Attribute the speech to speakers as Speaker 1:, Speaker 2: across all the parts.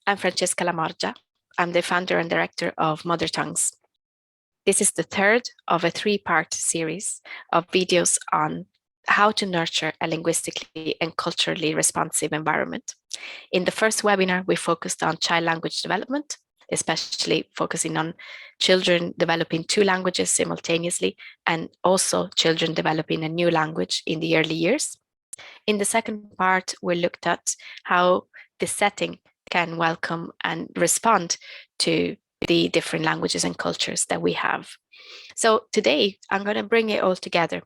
Speaker 1: I'm Francesca Lamorgia. I'm the founder and director of Mother Tongues. This is the third of a three-part series of videos on how to nurture a linguistically and culturally responsive environment. In the first webinar, we focused on child language development, especially focusing on children developing two languages simultaneously and also children developing a new language in the early years. In the second part, we looked at how the setting can welcome and respond to the different languages and cultures that we have. So today, I'm going to bring it all together.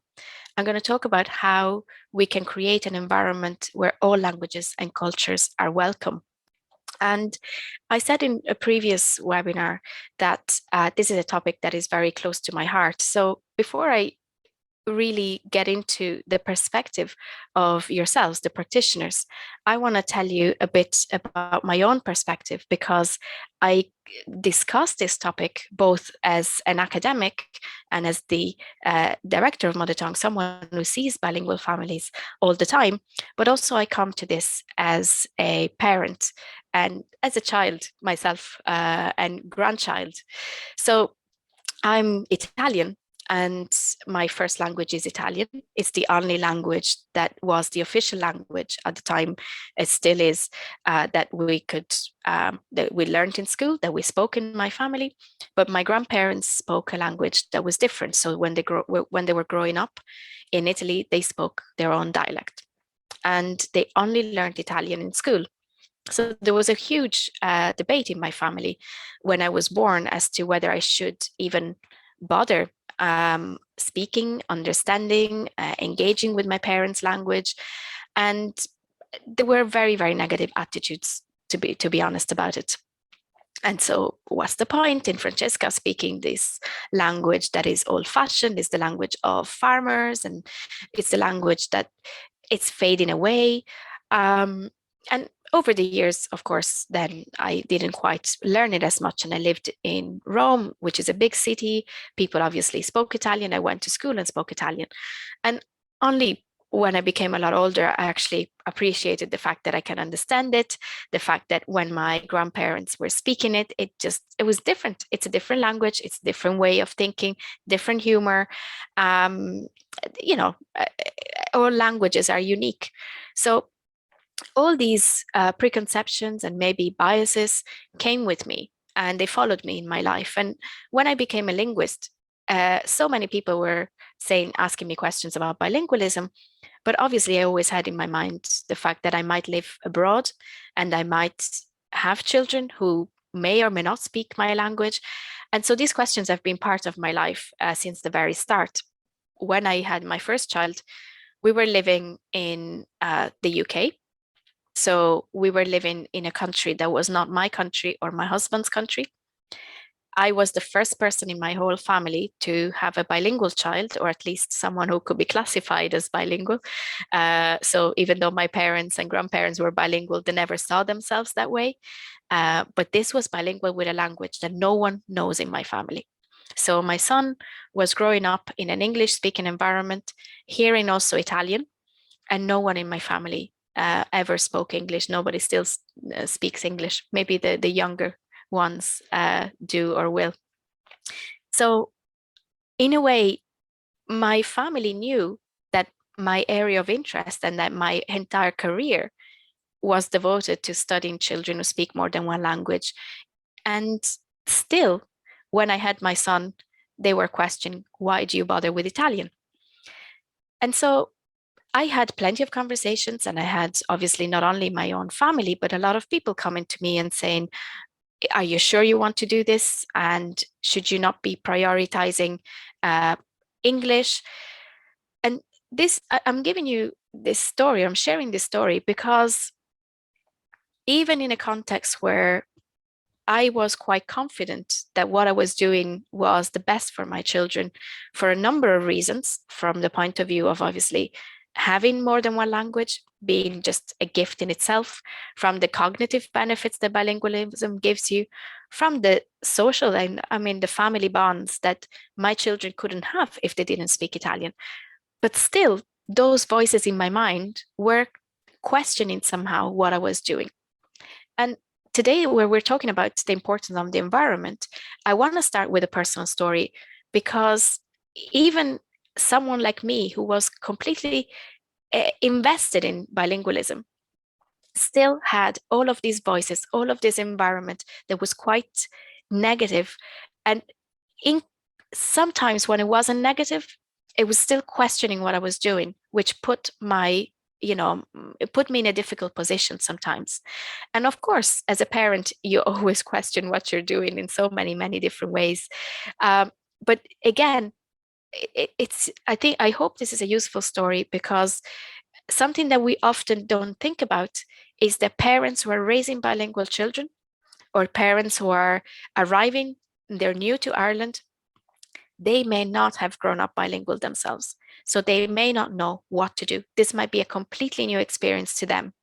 Speaker 1: I'm going to talk about how we can create an environment where all languages and cultures are welcome. And I said in a previous webinar that this is a topic that is very close to my heart. So before I really get into the perspective of yourselves, the practitioners, I want to tell you a bit about my own perspective, because I discuss this topic both as an academic and as the director of Mother Tongue, someone who sees bilingual families all the time, but also I come to this as a parent and as a child myself and grandchild. So I'm Italian, and my first language is Italian. It's the only language that was the official language at the time. It still is, that we could that we learned in school, that we spoke in my family. But my grandparents spoke a language that was different. So when they were growing up in Italy, they spoke their own dialect, and they only learned Italian in school. So there was a huge debate in my family when I was born as to whether I should even bother speaking, understanding, engaging with my parents' language. And there were very, very negative attitudes, to be honest about it. And so what's the point in Francesca speaking this language that is old-fashioned, is the language of farmers, and it's the language that it's fading away. And over the years, of course, then I didn't quite learn it as much. And I lived in Rome, which is a big city. People obviously spoke Italian. I went to school and spoke Italian. And only when I became a lot older, I actually appreciated the fact that I can understand it, the fact that when my grandparents were speaking it, it was different. It's a different language. It's a different way of thinking, different humor. You know, all languages are unique. So all these preconceptions and maybe biases came with me, and they followed me in my life. And when I became a linguist, so many people were asking me questions about bilingualism, but obviously I always had in my mind the fact that I might live abroad and I might have children who may or may not speak my language. And so these questions have been part of my life since the very start. When I had my first child, we were living in the UK. So we were living in a country that was not my country or my husband's country. I was the first person in my whole family to have a bilingual child, or at least someone who could be classified as bilingual. So even though my parents and grandparents were bilingual, they never saw themselves that way. But this was bilingual with a language that no one knows in my family. So my son was growing up in an English-speaking environment, hearing also Italian, and no one in my family ever spoke English. Nobody still speaks English. Maybe the younger ones do or will. So in a way, my family knew that my area of interest and that my entire career was devoted to studying children who speak more than one language. And still, when I had my son, they were questioning, why do you bother with Italian? And so I had plenty of conversations, and I had obviously not only my own family, but a lot of people coming to me and saying, are you sure you want to do this? And should you not be prioritizing English? And this, I'm giving you this story, I'm sharing this story because even in a context where I was quite confident that what I was doing was the best for my children for a number of reasons, from the point of view of obviously having more than one language being just a gift in itself, from the cognitive benefits that bilingualism gives you, from the social and I mean the family bonds that my children couldn't have if they didn't speak Italian. But still, those voices in my mind were questioning somehow what I was doing. And today, where we're talking about the importance of the environment, I want to start with a personal story, because even someone like me who was completely invested in bilingualism still had all of these voices, all of this environment that was quite negative. And in, sometimes when it wasn't negative, it was still questioning what I was doing, which put my, it put me in a difficult position sometimes. And of course, as a parent, you always question what you're doing in so many different ways. But again, I hope this is a useful story, because something that we often don't think about is that parents who are raising bilingual children, or parents who are arriving, they're new to Ireland, they may not have grown up bilingual themselves. So they may not know what to do. This might be a completely new experience to them.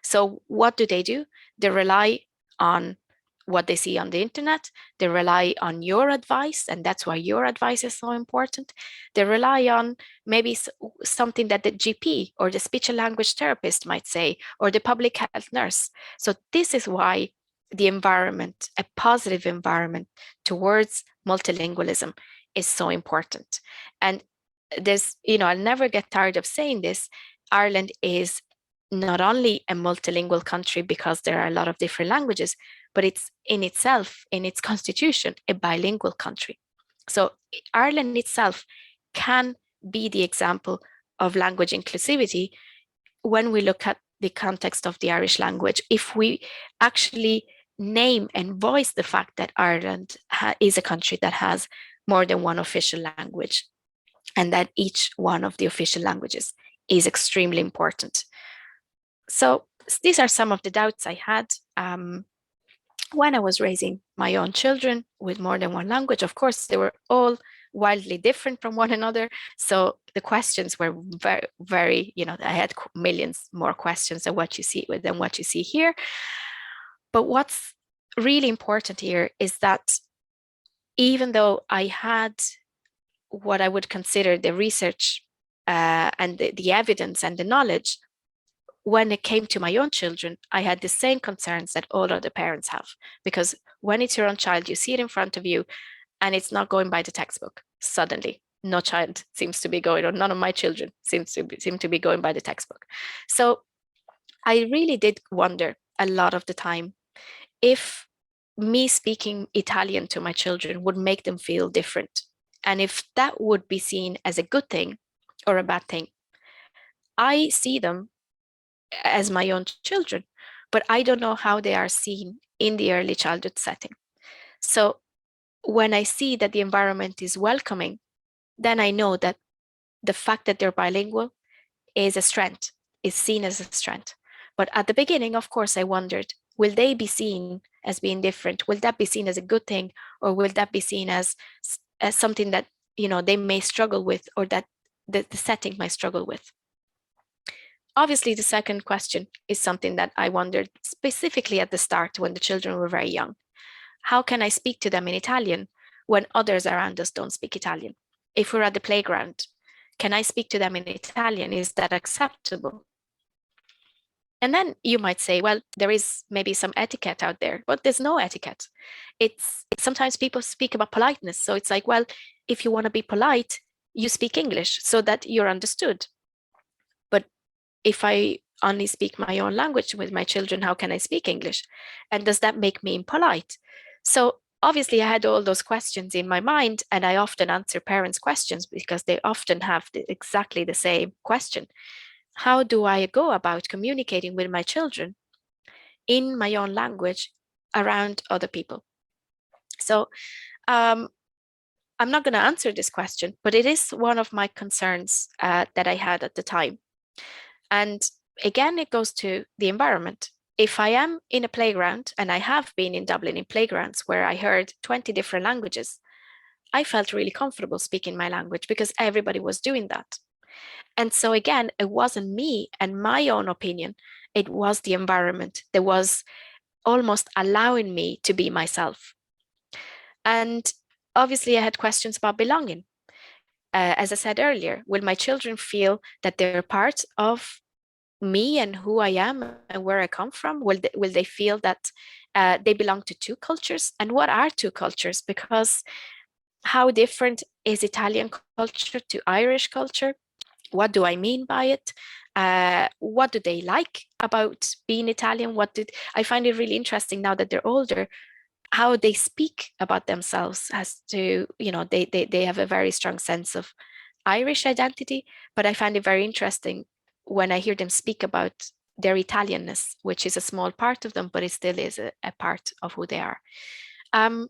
Speaker 1: So what do? They rely on what they see on the internet. They rely on your advice, and that's why your advice is so important. They rely on maybe something that the GP or the speech and language therapist might say, or the public health nurse. So this is why the environment, a positive environment towards multilingualism, is so important. And there's, I'll never get tired of saying this. Ireland is not only a multilingual country because there are a lot of different languages, but it's in itself, in its constitution, a bilingual country. So Ireland itself can be the example of language inclusivity when we look at the context of the Irish language. If we actually name and voice the fact that Ireland is a country that has more than one official language, and that each one of the official languages is extremely important. So these are some of the doubts I had when I was raising my own children with more than one language. Of course, they were all wildly different from one another. So the questions were very, I had millions more questions than what you see here. But what's really important here is that even though I had what I would consider the research and the evidence and the knowledge, when it came to my own children, I had the same concerns that all other parents have. Because when it's your own child, you see it in front of you and it's not going by the textbook. Suddenly, no child seems to be going, or none of my children seem to be going by the textbook. So I really did wonder a lot of the time if me speaking Italian to my children would make them feel different, and if that would be seen as a good thing or a bad thing. I see them as my own children, but I don't know how they are seen in the early childhood setting. So when I see that the environment is welcoming, then I know that the fact that they're bilingual is a strength, is seen as a strength. But at the beginning, of course, I wondered, will they be seen as being different? Will that be seen as a good thing? Or will that be seen as something that, they may struggle with, or that the setting might struggle with? Obviously, the second question is something that I wondered specifically at the start when the children were very young. How can I speak to them in Italian when others around us don't speak Italian? If we're at the playground, can I speak to them in Italian? Is that acceptable? And then you might say, well, there is maybe some etiquette out there, but there's no etiquette. It's sometimes people speak about politeness. So it's like, well, if you want to be polite, you speak English so that you're understood. But if I only speak my own language with my children, how can I speak English? And does that make me impolite? So obviously, I had all those questions in my mind, and I often answer parents' questions because they often have exactly the same question. How do I go about communicating with my children in my own language around other people? So I'm not going to answer this question, but it is one of my concerns that I had at the time. And again, it goes to the environment. If I am in a playground, and I have been in Dublin in playgrounds where I heard 20 different languages, I felt really comfortable speaking my language because everybody was doing that. And so again, it wasn't me and my own opinion, it was the environment that was almost allowing me to be myself. And obviously, I had questions about belonging. As I said earlier, will my children feel that they're part of me and who I am and where I come from? Will they feel that they belong to two cultures? And what are two cultures? Because how different is Italian culture to Irish culture? What do I mean by it? What do they like about being Italian? I find it really interesting now that they're older, how they speak about themselves as to, they have a very strong sense of Irish identity, but I find it very interesting when I hear them speak about their Italianness, which is a small part of them, but it still is a part of who they are. And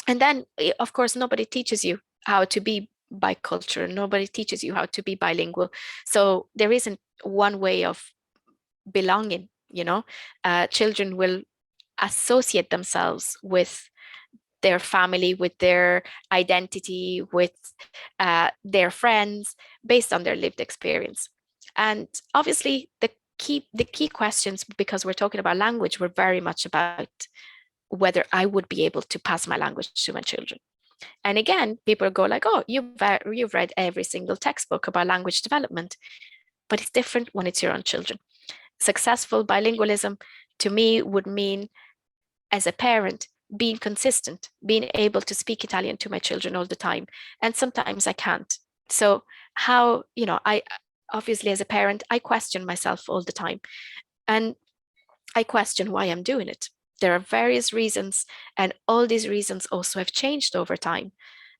Speaker 1: then, of course, nobody teaches you how to be bicultural. Nobody teaches you how to be bilingual. So there isn't one way of belonging, children will associate themselves with their family, with their identity, with their friends, based on their lived experience. And obviously, the key questions, because we're talking about language, were very much about whether I would be able to pass my language to my children. And again, people go like, "Oh, you've read every single textbook about language development," but it's different when it's your own children. Successful bilingualism to me would mean, as a parent, being consistent, being able to speak Italian to my children all the time. And sometimes I can't. So how, I obviously, as a parent, I question myself all the time. And I question why I'm doing it. There are various reasons, and all these reasons also have changed over time.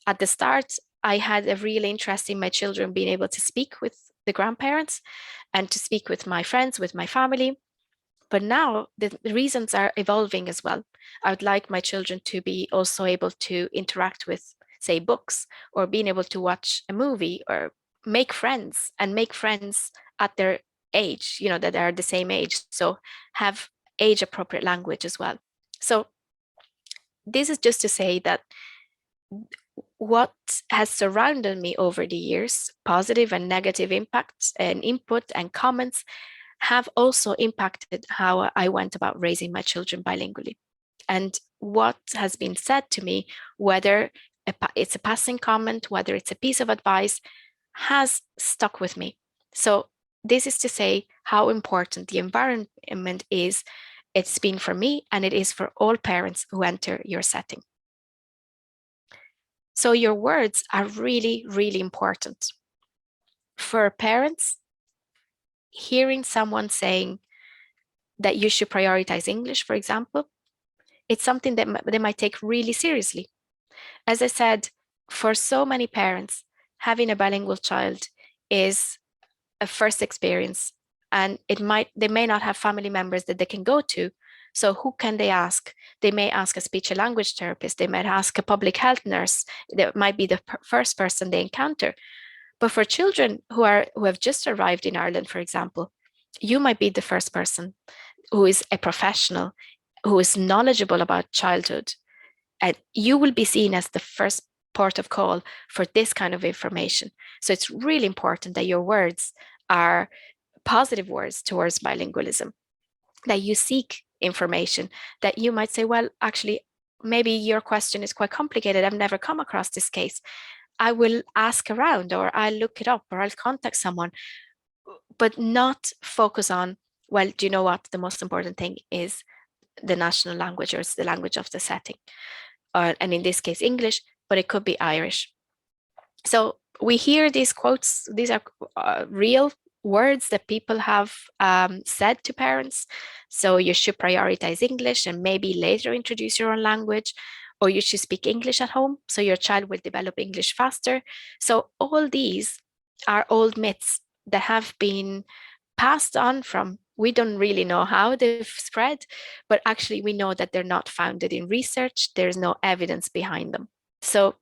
Speaker 1: At the start, I had a real interest in my children being able to speak with the grandparents and to speak with my friends, with my family. But now the reasons are evolving as well. I would like my children to be also able to interact with, say, books, or being able to watch a movie, or make friends at their age, that are the same age. So have age appropriate language as well. So this is just to say that what has surrounded me over the years, positive and negative impacts and input and comments, have also impacted how I went about raising my children bilingually. And what has been said to me, whether it's a passing comment, whether it's a piece of advice, has stuck with me. So this is to say how important the environment is. It's been for me, and it is for all parents who enter your setting. So your words are really, really important. For parents, hearing someone saying that you should prioritize English, for example, it's something that they might take really seriously. As I said, for so many parents, having a bilingual child is a first experience, and they may not have family members that they can go to. So who can they ask? They may ask a speech and language therapist. They might ask a public health nurse. That might be the first person they encounter. But for children who have just arrived in Ireland, for example, you might be the first person who is a professional, who is knowledgeable about childhood, and you will be seen as the first port of call for this kind of information. So it's really important that your words are positive words towards bilingualism, that you seek information, that you might say, well, actually, maybe your question is quite complicated. I've never come across this case. I will ask around, or I'll look it up, or I'll contact someone, but not focus on, well, do you know what? The most important thing is the national language, or it's the language of the setting. And in this case, English, but it could be Irish. So we hear these quotes, these are real words that people have said to parents. So you should prioritize English and maybe later introduce your own language, or you should speak English at home so your child will develop English faster. So all these are old myths that have been passed on from, we don't really know how they've spread, but actually we know that they're not founded in research. There's no evidence behind them. So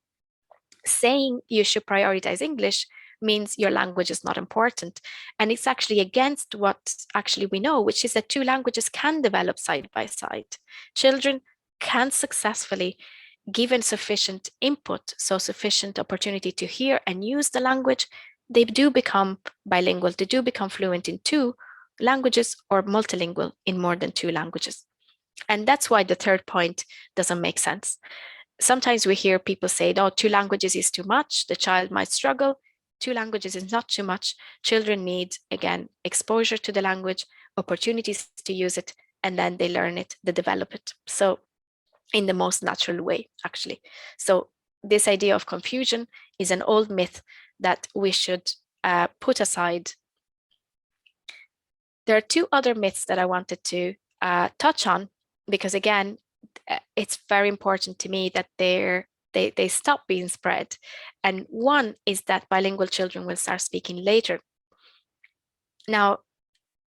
Speaker 1: saying you should prioritize English means your language is not important. And it's actually against what actually we know, which is that two languages can develop side by side. Children can successfully, given sufficient input, so sufficient opportunity to hear and use the language, they do become bilingual, they do become fluent in two languages, or multilingual in more than two languages. And that's why the third point doesn't make sense. Sometimes we hear people say, no, two languages is too much, the child might struggle. 2 languages is not too much. Children need, again, exposure to the language, opportunities to use it, and then they learn it, they develop it. So in the most natural way, actually. So this idea of confusion is an old myth that we should put aside. There are 2 other myths that I wanted to touch on, because again, it's very important to me that they stop being spread. And one is that bilingual children will start speaking later. Now,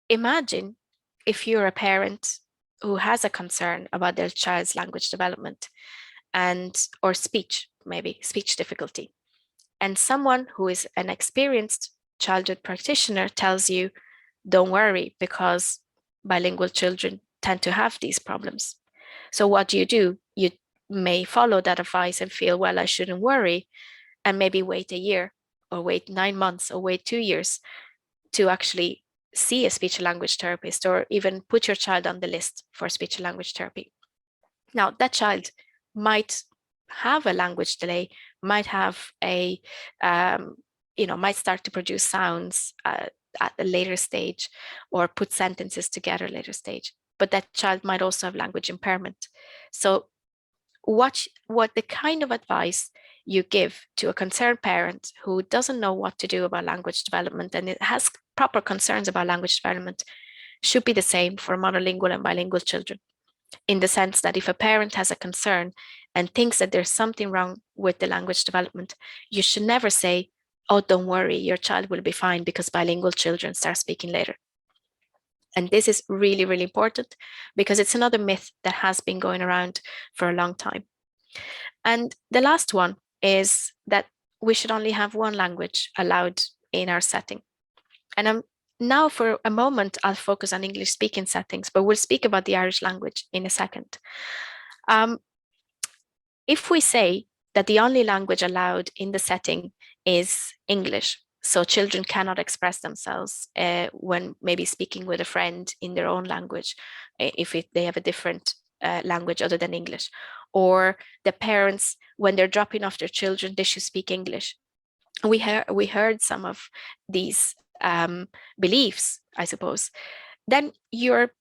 Speaker 1: imagine if you're a parent who has a concern about their child's language development or speech, maybe speech difficulty, and someone who is an experienced childhood practitioner tells you, don't worry, because bilingual children tend to have these problems. So what do? You may follow that advice and feel, well, I shouldn't worry, and maybe wait a year or wait 9 months or wait 2 years to actually see a speech and language therapist, or even put your child on the list for speech and language therapy. Now, that child might have a language delay, might have might start to produce sounds at a later stage, or put sentences together later stage. But that child might also have language impairment. So what the kind of advice you give to a concerned parent who doesn't know what to do about language development and it has proper concerns about language development should be the same for monolingual and bilingual children, in the sense that if a parent has a concern and thinks that there's something wrong with the language development, you should never say, oh, don't worry, your child will be fine because bilingual children start speaking later. And this is really, really important, because it's another myth that has been going around for a long time. And the last one is that we should only have one language allowed in our setting. And now for a moment, I'll focus on English speaking settings, but we'll speak about the Irish language in a second. If we say that the only language allowed in the setting is English, so children cannot express themselves when maybe speaking with a friend in their own language, if they have a different language other than English, or the parents, when they're dropping off their children, they should speak English. We heard some of these beliefs, I suppose. Then you're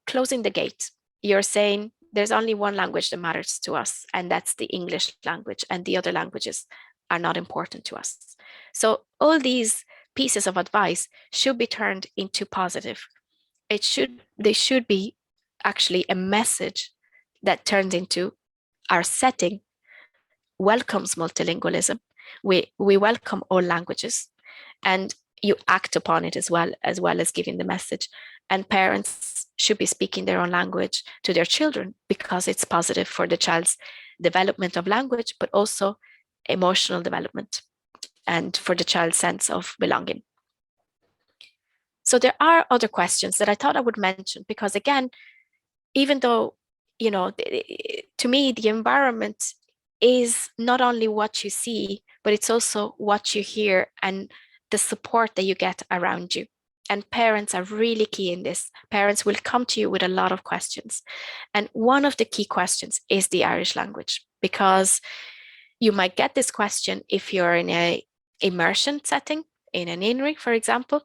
Speaker 1: closing the gate. You're saying there's only one language that matters to us, and that's the English language, and the other languages are not important to us. So all these pieces of advice should be turned into positive. They should be actually a message that turns into our setting welcomes multilingualism. We welcome all languages, and you act upon it as well as giving the message. And parents should be speaking their own language to their children because it's positive for the child's development of language, but also emotional development and for the child's sense of belonging. So there are other questions that I thought I would mention, because again, even though, to me, the environment is not only what you see, but it's also what you hear and the support that you get around you. And parents are really key in this. Parents will come to you with a lot of questions. And one of the key questions is the Irish language, because you might get this question if you're in an immersion setting, in an INRI, for example.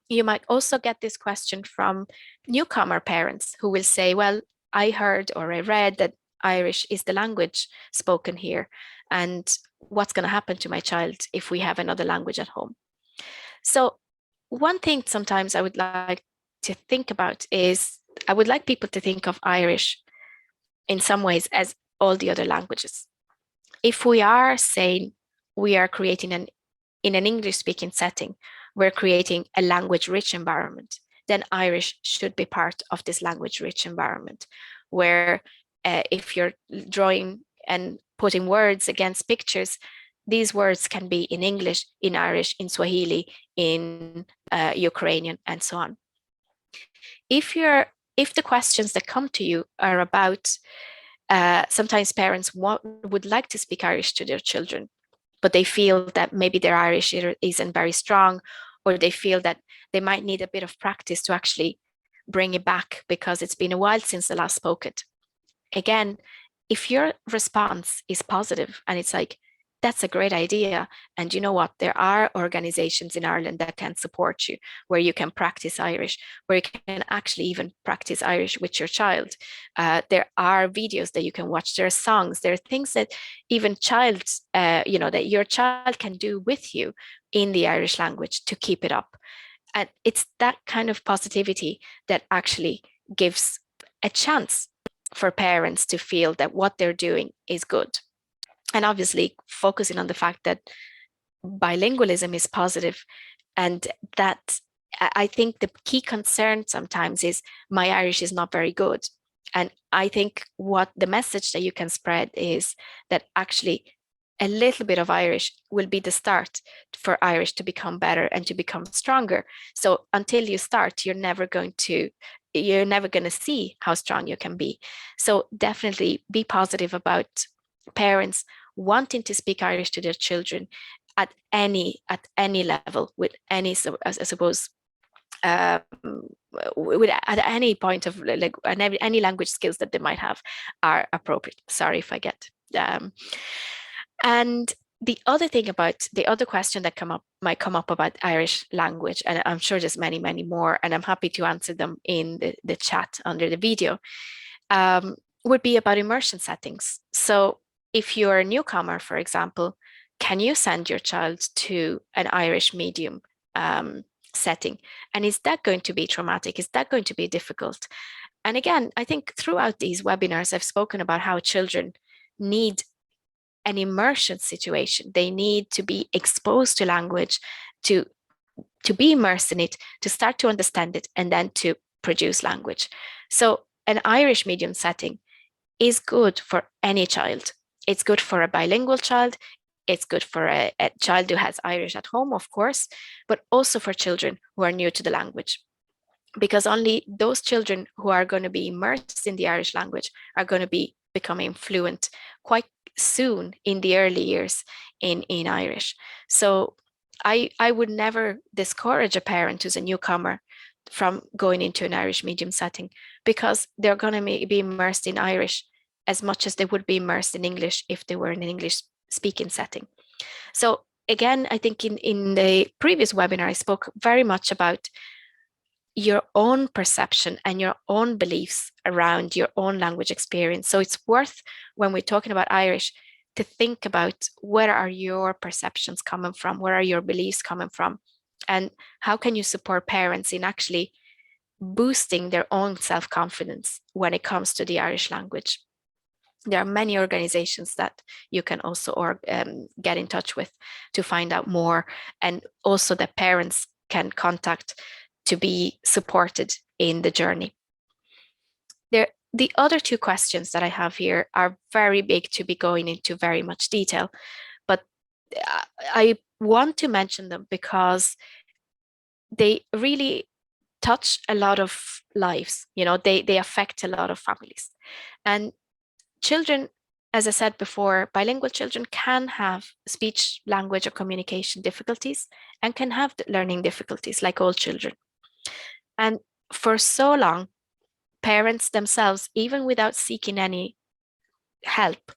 Speaker 1: You might also get this question from newcomer parents who will say, well, I heard or I read that Irish is the language spoken here, and what's going to happen to my child if we have another language at home? So one thing sometimes I would like to think about is I would like people to think of Irish in some ways as all the other languages. If we are saying we are creating in an English speaking setting, we're creating a language rich environment, then Irish should be part of this language rich environment, where if you're drawing and putting words against pictures, these words can be in English, in Irish, in Swahili, in Ukrainian, and so on. If the questions that come to you are about, sometimes parents would like to speak Irish to their children, but they feel that maybe their Irish isn't very strong, or they feel that they might need a bit of practice to actually bring it back because it's been a while since they last spoke it. Again, if your response is positive and it's like, that's a great idea. And you know what? There are organizations in Ireland that can support you, where you can practice Irish, where you can actually even practice Irish with your child. There are videos that you can watch. There are songs. There are things that even that your child can do with you in the Irish language to keep it up. And it's that kind of positivity that actually gives a chance for parents to feel that what they're doing is good. And obviously, focusing on the fact that bilingualism is positive, and that I think the key concern sometimes is my Irish is not very good. And I think what the message that you can spread is that actually a little bit of Irish will be the start for Irish to become better and to become stronger. So until you start, you're never going to see how strong you can be. So definitely be positive about parents wanting to speak Irish to their children at any level, with any, so I suppose, um, at any point of like any language skills that they might have are appropriate. Sorry if I get and the other question that might come up about Irish language, and I'm sure there's many more, and I'm happy to answer them in the chat under the video, would be about immersion settings. So if you're a newcomer, for example, can you send your child to an Irish medium setting? And is that going to be traumatic? Is that going to be difficult? And again, I think throughout these webinars, I've spoken about how children need an immersion situation. They need to be exposed to language, to be immersed in it, to start to understand it, and then to produce language. So an Irish medium setting is good for any child. It's good for a bilingual child. It's good for a child who has Irish at home, of course, but also for children who are new to the language. Because only those children who are going to be immersed in the Irish language are going to be becoming fluent quite soon in the early years in Irish. So I would never discourage a parent who's a newcomer from going into an Irish medium setting, because they're going to be immersed in Irish as much as they would be immersed in English if they were in an English speaking setting. So again, I think in the previous webinar, I spoke very much about your own perception and your own beliefs around your own language experience. So it's worth, when we're talking about Irish, to think about where are your perceptions coming from, where are your beliefs coming from, and how can you support parents in actually boosting their own self-confidence when it comes to the Irish language. There are many organizations that you can also get in touch with to find out more, and also that parents can contact to be supported in the journey. The other two questions that I have here are very big to be going into very much detail, but I want to mention them because they really touch a lot of lives. They affect a lot of families. And children, as I said before, bilingual children can have speech, language, or communication difficulties, and can have learning difficulties like all children. And for so long, parents themselves, even without seeking any help,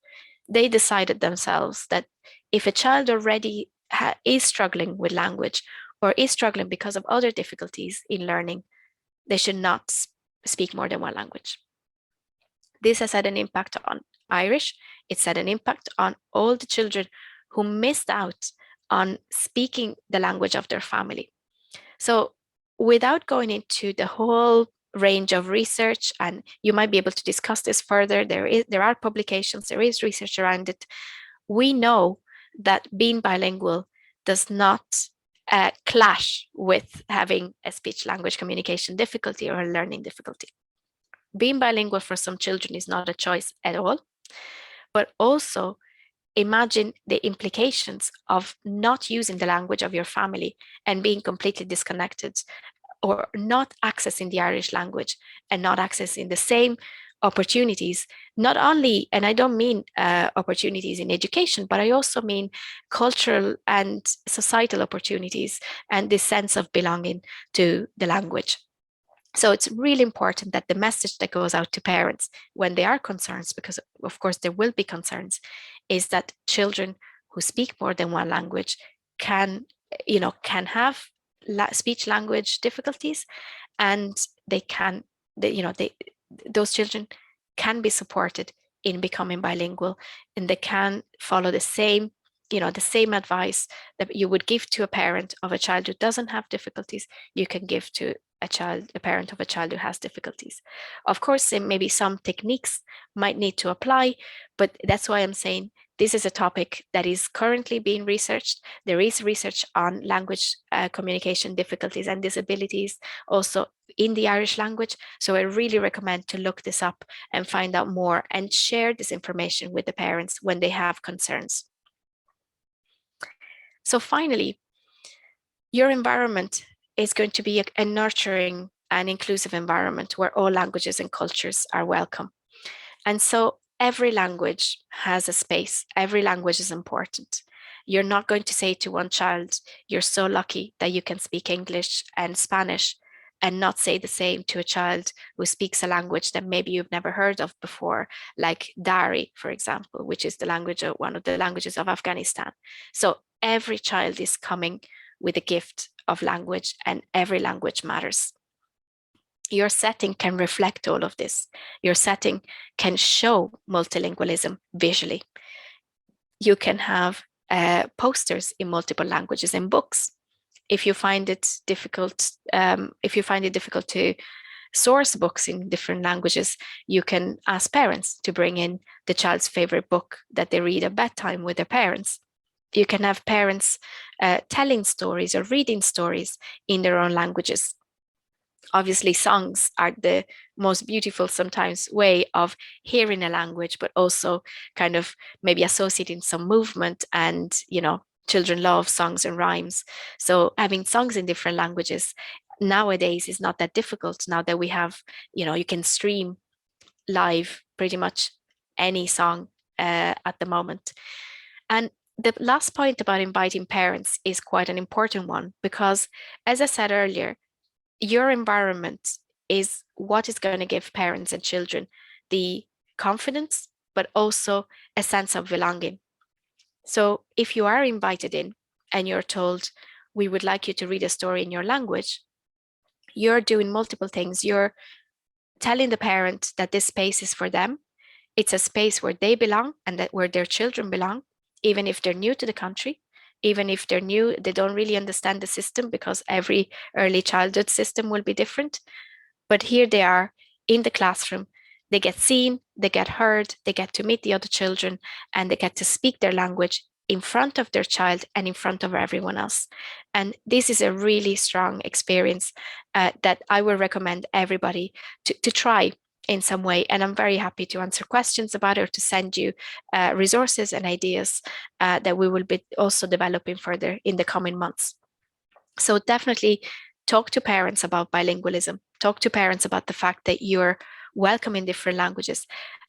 Speaker 1: they decided themselves that if a child already is struggling with language or is struggling because of other difficulties in learning, they should not speak more than one language. This has had an impact on Irish. It's had an impact on all the children who missed out on speaking the language of their family. So without going into the whole range of research, and you might be able to discuss this further, there are publications, there is research around it. We know that being bilingual does not clash with having a speech language communication difficulty or a learning difficulty. Being bilingual for some children is not a choice at all, but also imagine the implications of not using the language of your family and being completely disconnected, or not accessing the Irish language and not accessing the same opportunities, not only, and I don't mean opportunities in education, but I also mean cultural and societal opportunities and this sense of belonging to the language. So it's really important that the message that goes out to parents when they are concerned, because of course there will be concerns, is that children who speak more than one language can, can have speech language difficulties, and they can, those children can be supported in becoming bilingual, and they can follow the same advice that you would give to a parent of a child who doesn't have difficulties, you can give to a parent of a child who has difficulties. Of course, maybe some techniques might need to apply, but that's why I'm saying this is a topic that is currently being researched. There is research on language communication difficulties and disabilities also in the Irish language. So I really recommend to look this up and find out more and share this information with the parents when they have concerns. So finally, your environment is going to be a nurturing and inclusive environment where all languages and cultures are welcome. And so every language has a space. Every language is important. You're not going to say to one child, you're so lucky that you can speak English and Spanish, and not say the same to a child who speaks a language that maybe you've never heard of before, like Dari, for example, which is the language of one of the languages of Afghanistan. So every child is coming with a gift of language, and every language matters. Your setting can reflect all of this. Your setting can show multilingualism visually. You can have posters in multiple languages in books. If you find it difficult, to source books in different languages, you can ask parents to bring in the child's favorite book that they read at bedtime with their parents. You can have parents telling stories or reading stories in their own languages. Obviously, songs are the most beautiful sometimes way of hearing a language, but also kind of maybe associating some movement, and children love songs and rhymes. So having songs in different languages nowadays is not that difficult, now that we have, you can stream live pretty much any song at the moment. And the last point about inviting parents is quite an important one, because as I said earlier, your environment is what is going to give parents and children the confidence, but also a sense of belonging. So if you are invited in and you're told, we would like you to read a story in your language, you're doing multiple things. You're telling the parent that this space is for them. It's a space where they belong and that where their children belong, even if they're new to the country, even if they're new, they don't really understand the system, because every early childhood system will be different. But here they are in the classroom. They get seen, they get heard, they get to meet the other children, and they get to speak their language in front of their child and in front of everyone else. And this is a really strong experience that I would recommend everybody to try in some way. And I'm very happy to answer questions about it, or to send you resources and ideas that we will be also developing further in the coming months. So definitely talk to parents about bilingualism. Talk to parents about the fact that you're welcome in different languages.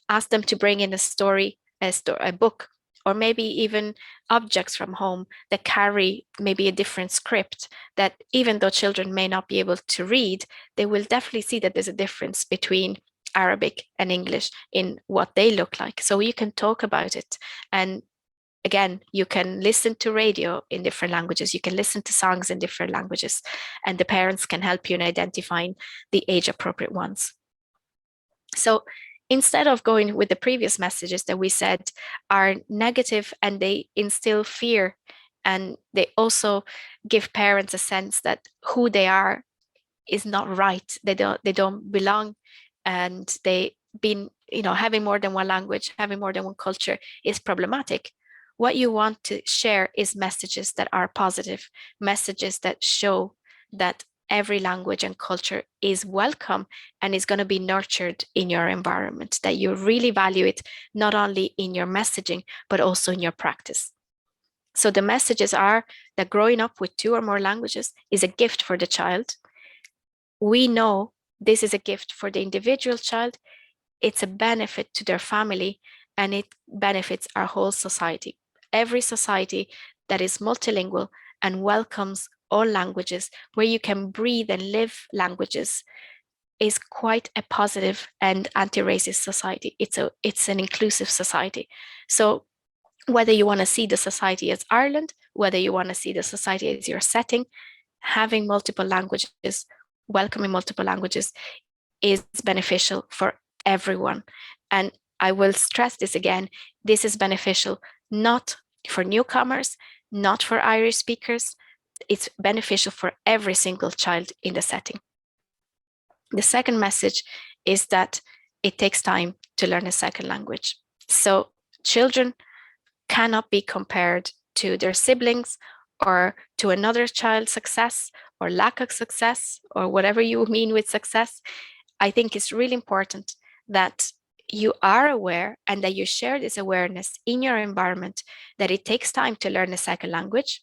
Speaker 1: Ask them to bring in a book, or maybe even objects from home that carry maybe a different script, that even though children may not be able to read, they will definitely see that there's a difference between Arabic and English in what they look like. So you can talk about it. And again, you can listen to radio in different languages. You can listen to songs in different languages, and the parents can help you in identifying the age appropriate ones. So instead of going with the previous messages that we said are negative and they instill fear, and they also give parents a sense that who they are is not right, they don't belong, and they been having more than one language, having more than one culture is problematic. What you want to share is messages that are positive, messages that show that every language and culture is welcome and is going to be nurtured in your environment, that you really value it, not only in your messaging, but also in your practice. So the messages are that growing up with 2 or more languages is a gift for the child. We know this is a gift for the individual child. It's a benefit to their family, and it benefits our whole society. Every society that is multilingual and welcomes all languages, where you can breathe and live languages, is quite a positive and anti-racist society. It's an inclusive society. So whether you want to see the society as Ireland, whether you want to see the society as your setting, having multiple languages, welcoming multiple languages is beneficial for everyone. And I will stress this again, this is beneficial not for newcomers, not for Irish speakers, it's beneficial for every single child in the setting. The second message is that it takes time to learn a second language. So children cannot be compared to their siblings or to another child's success or lack of success or whatever you mean with success. I think it's really important that you are aware and that you share this awareness in your environment that it takes time to learn a second language.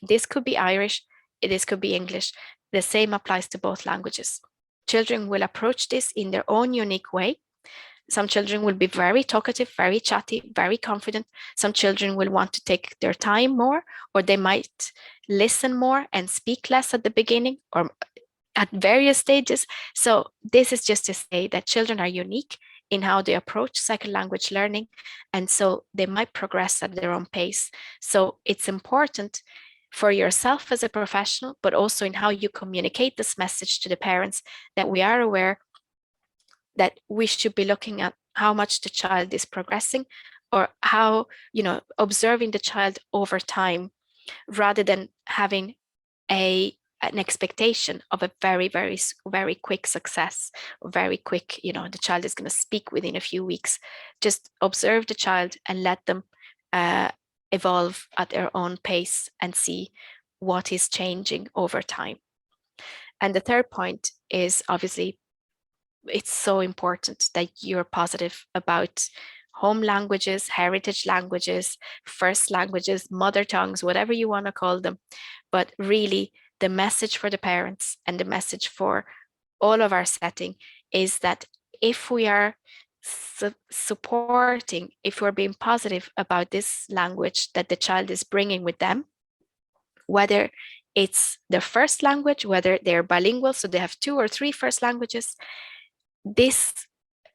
Speaker 1: This could be Irish, this could be English. The same applies to both languages. Children will approach this in their own unique way. Some children will be very talkative, very chatty, very confident. Some children will want to take their time more, or they might listen more and speak less at the beginning or at various stages. So this is just to say that children are unique in how they approach second language learning. And so they might progress at their own pace. So it's important for yourself as a professional, but also in how you communicate this message to the parents that we are aware that we should be looking at how much the child is progressing or how, observing the child over time rather than having an expectation of a very, very, very quick success or very quick, the child is going to speak within a few weeks. Just observe the child and let them evolve at their own pace and see what is changing over time. And the third point is obviously it's so important that you're positive about home languages, heritage languages, first languages, mother tongues, whatever you want to call them. But really, the message for the parents and the message for all of our setting is that if we are supporting, if we're being positive about this language that the child is bringing with them, whether it's their first language, whether they're bilingual, so they have 2 or 3 first languages, this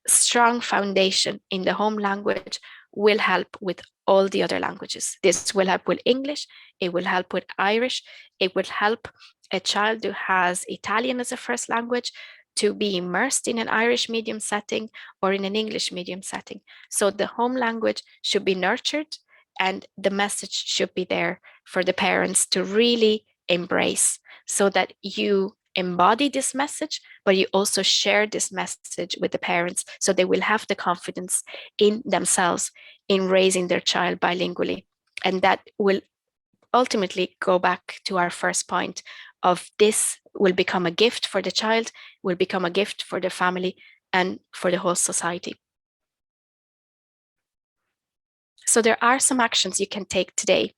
Speaker 1: strong foundation in the home language will help with all the other languages. This will help with English, it will help with Irish, it will help a child who has Italian as a first language to be immersed in an Irish medium setting or in an English medium setting. So the home language should be nurtured and the message should be there for the parents to really embrace so that you embody this message, but you also share this message with the parents so they will have the confidence in themselves in raising their child bilingually. And that will ultimately go back to our first point of this will become a gift for the child, will become a gift for the family and for the whole society. So there are some actions you can take today.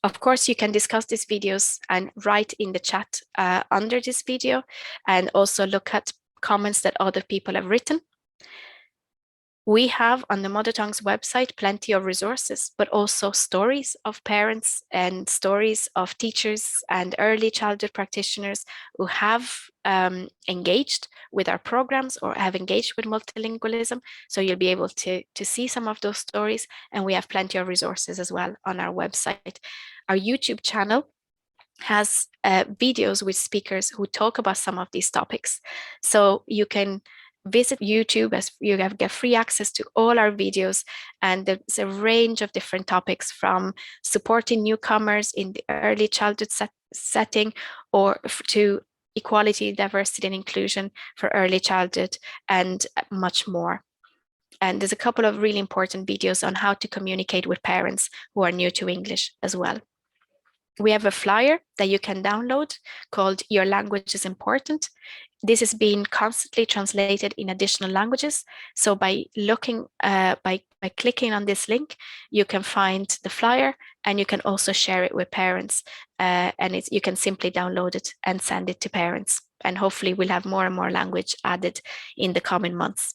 Speaker 1: Of course, you can discuss these videos and write in the chat under this video and also look at comments that other people have written. We have on the Mother Tongues website plenty of resources, but also stories of parents and stories of teachers and early childhood practitioners who have engaged with our programs or have engaged with multilingualism. So you'll be able to see some of those stories, and we have plenty of resources as well on our website. Our YouTube channel has videos with speakers who talk about some of these topics. So you can visit YouTube as you get free access to all our videos, and there's a range of different topics from supporting newcomers in the early childhood setting or to equality, diversity and inclusion for early childhood and much more. And there's a couple of really important videos on how to communicate with parents who are new to English as well. We have a flyer that you can download called Your Language is Important. This is being constantly translated in additional languages. So by looking, by clicking on this link, you can find the flyer and you can also share it with parents. And you can simply download it and send it to parents. And hopefully we'll have more and more language added in the coming months.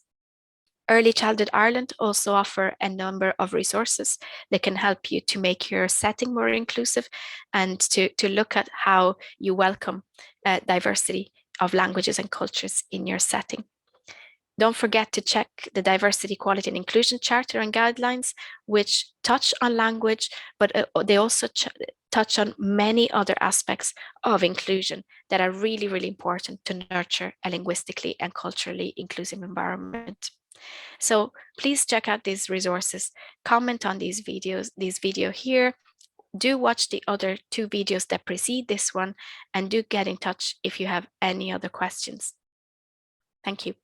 Speaker 1: Early Childhood Ireland also offer a number of resources that can help you to make your setting more inclusive and to look at how you welcome diversity of languages and cultures in your setting. Don't forget to check the Diversity, Equality and Inclusion Charter and Guidelines, which touch on language, but they also touch on many other aspects of inclusion that are really, really important to nurture a linguistically and culturally inclusive environment. So please check out these resources, comment on these videos, this video here. Do watch the other 2 videos that precede this one, and do get in touch if you have any other questions. Thank you.